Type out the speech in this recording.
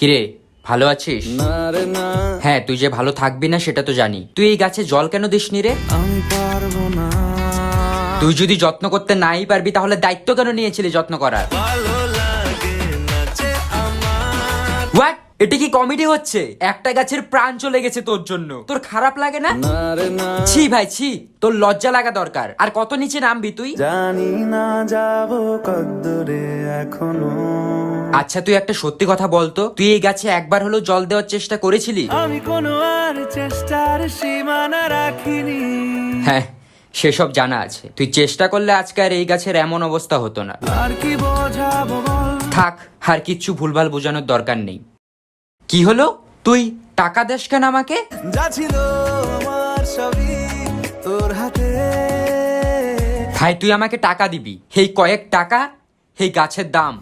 কিরে, ভালো আছিস? হ্যাঁ, তুই যে ভালো থাকবি না সেটা তো জানি। তুই এই গাছে জল কেন দিসনি রে? আমি পারবো না। তুই যদি যত্ন করতে নাই পারবি তাহলে দায়িত্ব কেন নিয়েছিলি যত্ন করার? ভালো লাগে না যে আমার। হোয়াট? এটা কি কমেডি হচ্ছে? একটা গাছের প্রাণ চলে গেছে তোর জন্য, তোর খারাপ লাগে না? না রে না, ছি ভাই ছি, তোর লজ্জা লাগা দরকার। আর কত নিচে নামবি তুই? জানি না যাবো কদ্দূরে এখনো। আচ্ছা তুই একটা সত্যি কথা বলতো, তুই এই গাছে একবার হলেও জল দেওয়ার চেষ্টা করেছিলি? আমি কোনো আর চেষ্টার সীমানা রাখিনি। হ্যাঁ, সেসব জানা আছে। তুই চেষ্টা করলে আজকে আর এই গাছের এমন অবস্থা হতো না। আর কি বোঝাবো বল। থাক, আর কিচ্ছু ভুলভাল বোঝানোর দরকার নেই। কি হলো? তুই টাকা দেস কেন আমাকে? যা ছিল আমার সবই তোর হাতে। ভাই তুই আমাকে টাকা দিবি, এই কয়েক টাকা এই গাছের দাম।